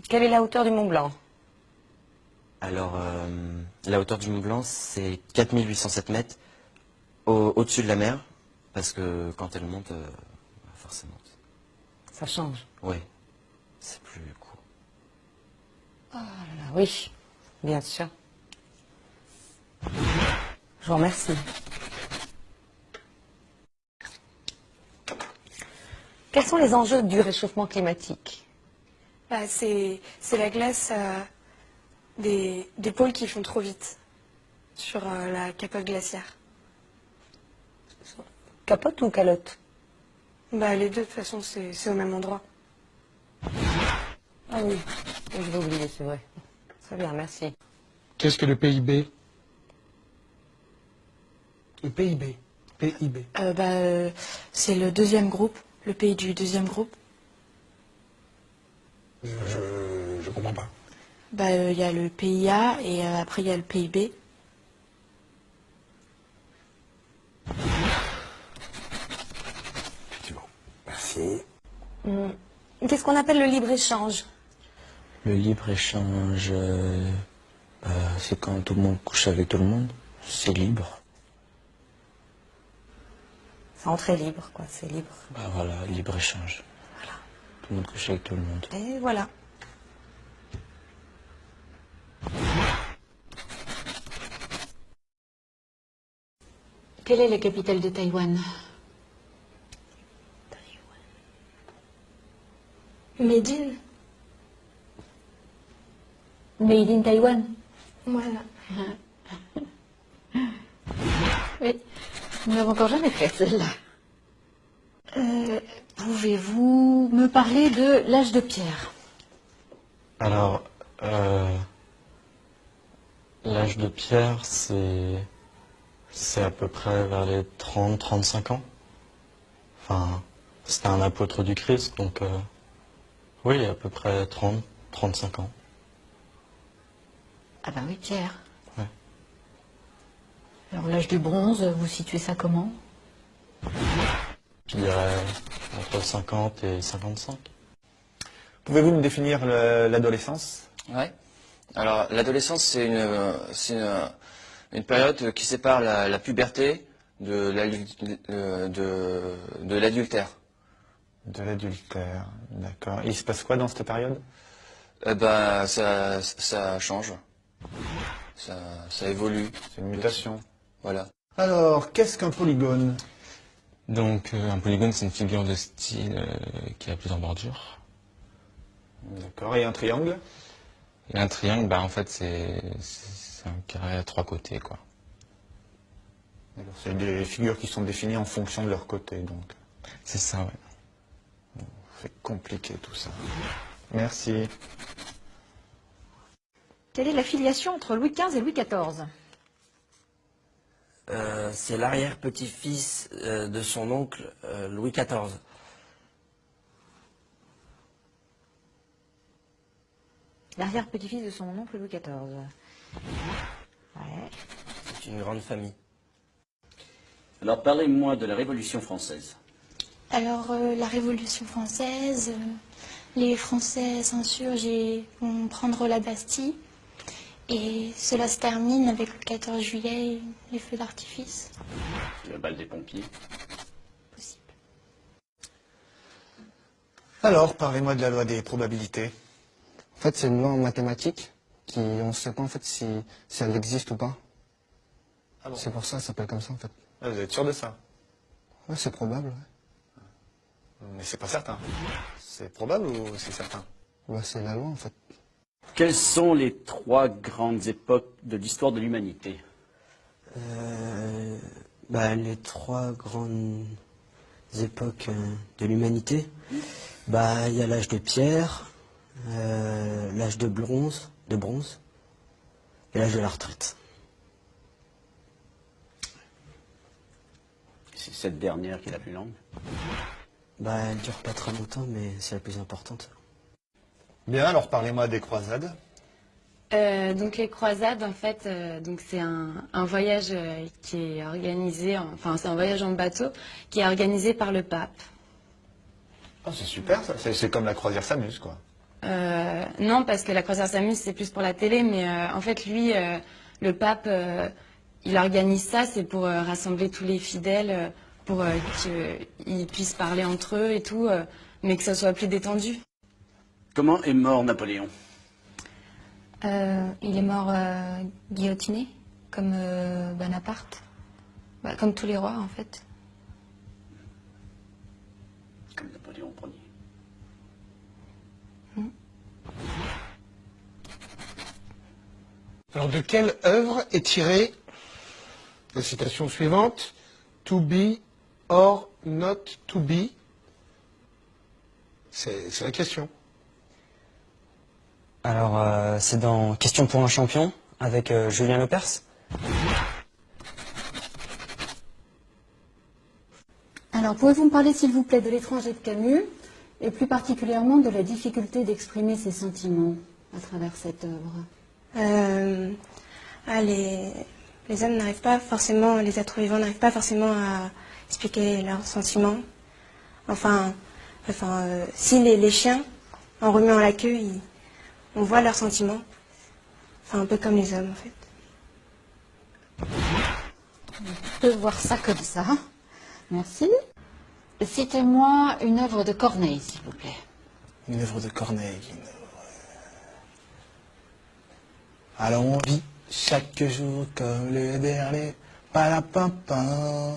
Quelle est la hauteur du Mont Blanc? Alors, la hauteur du Mont Blanc, c'est 4807 mètres au-dessus de la mer, parce que quand elle monte, forcément. Ça change. Oui, c'est plus court. Ah là là, oui, bien sûr. Je vous remercie. Quels sont les enjeux du réchauffement climatique? Bah, c'est la glace des pôles qui font trop vite sur la capote glaciaire. Capote ou calotte? Bah, les deux, de toute façon, c'est au même endroit. Ah oui, je l'ai oublié, c'est vrai. Très bien, merci. Qu'est-ce que le PIB? Le PIB. PIB. C'est le deuxième groupe, le pays du deuxième groupe. Je comprends pas. Bah, y a le PIA et après il y a le PIB. Effectivement. Merci. Qu'est-ce qu'on appelle le libre-échange? Le libre-échange, c'est quand tout le monde couche avec tout le monde. C'est libre. C'est entrée libre, quoi, c'est libre. Bah voilà, libre-échange. Voilà. Tout le monde couche avec tout le monde. Et voilà. Quelle est la capitale de Taïwan? Médine. Made in Taïwan. Voilà. Oui, nous n'avons encore jamais fait celle-là. Pouvez-vous me parler de l'âge de pierre? Alors, l'âge de pierre, c'est à peu près vers les 30-35 ans. Enfin, c'était un apôtre du Christ, donc oui, à peu près 30-35 ans. Ah ben oui, pierre. Ouais. Alors l'âge du bronze, vous situez ça comment? Je dirais entre 50 et 55. Pouvez-vous me définir l'adolescence? Ouais. Alors, l'adolescence, c'est une période qui sépare la puberté de l'adultère. De l'adultère, d'accord. Et il se passe quoi dans cette période? Eh ben, ça change. Ça évolue. C'est une mutation. Voilà. Alors, qu'est-ce qu'un polygone? Donc, un polygone, c'est une figure de style qui a plusieurs bordures. D'accord. Et un triangle? Et un triangle, bah, en fait, c'est un carré à 3 côtés, quoi. D'accord. C'est des figures qui sont définies en fonction de leur côté, donc. C'est ça, ouais. C'est compliqué tout ça. Merci. Quelle est la filiation entre Louis XV et Louis XIV? C'est l'arrière-petit-fils de son oncle Louis XIV. L'arrière-petit-fils de son oncle Louis XIV. Ouais. C'est une grande famille. Alors parlez-moi de la Révolution française. Alors, la Révolution française, les Français s'insurgent et vont prendre la Bastille. Et cela se termine avec le 14 juillet, les feux d'artifice. Le bal des pompiers. Possible. Alors, parlez-moi de la loi des probabilités. En fait, c'est une loi en mathématiques qui, on ne sait pas en fait si elle existe ou pas. Ah bon? C'est pour ça qu'elle s'appelle comme ça en fait. Ah, vous êtes sûr de ça? Ouais, c'est probable. Ouais. Mais c'est pas certain. C'est probable ou c'est certain? Bah, c'est la loi en fait. Quelles sont les 3 grandes époques de l'histoire de l'humanité? Les 3 grandes époques de l'humanité, il y a l'âge de pierre, l'âge de bronze et l'âge de la retraite. C'est cette dernière qui est la plus longue. Elle dure pas très longtemps, mais c'est la plus importante. Bien, alors parlez-moi des croisades. Donc les croisades, en fait, donc c'est un voyage qui est organisé, c'est un voyage en bateau qui est organisé par le pape. Ah, c'est super ça. C'est comme la croisière s'amuse, quoi. Non, parce que la croisière s'amuse, c'est plus pour la télé, mais en fait, lui, le pape, il organise ça, c'est pour rassembler tous les fidèles, pour qu'ils puissent parler entre eux et tout, mais que ça soit plus détendu. Comment est mort Napoléon? Il est mort guillotiné, comme Bonaparte. Bah, comme tous les rois, en fait. Comme Napoléon Ier. Alors, de quelle œuvre est tirée la citation suivante? To be or not to be? C'est la question. Alors, c'est dans Question pour un champion, avec Julien Lepers. Alors, pouvez-vous me parler, s'il vous plaît, de L'étranger de Camus, et plus particulièrement de la difficulté d'exprimer ses sentiments à travers cette œuvre? Les hommes n'arrivent pas forcément, les êtres vivants n'arrivent pas forcément à expliquer leurs sentiments. Si les chiens, en remuant la queue, on voit leurs sentiments. Enfin, un peu comme les hommes, en fait. On peut voir ça comme ça. Merci. Citez-moi une œuvre de Corneille, s'il vous plaît. Une œuvre de Corneille. Alors on vit chaque jour comme le dernier. Palapimpin.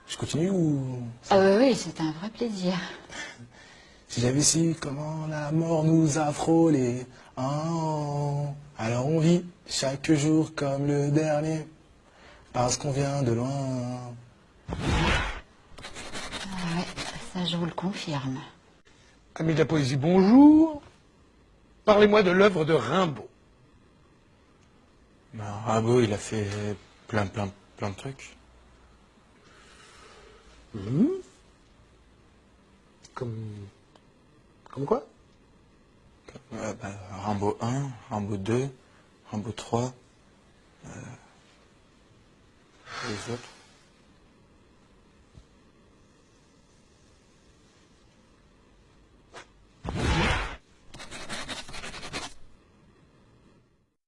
Je continue ou... Ah oui, c'est un vrai plaisir. Si j'avais su comment la mort nous a frôlés. Oh. Alors on vit chaque jour comme le dernier. Parce qu'on vient de loin. Ah ouais, ça je vous le confirme. Amis de la poésie, bonjour. Parlez-moi de l'œuvre de Rimbaud. Ben, Rimbaud, il a fait plein de trucs. Comme quoi? Rimbaud 1, Rimbaud 2, Rimbaud 3, les autres.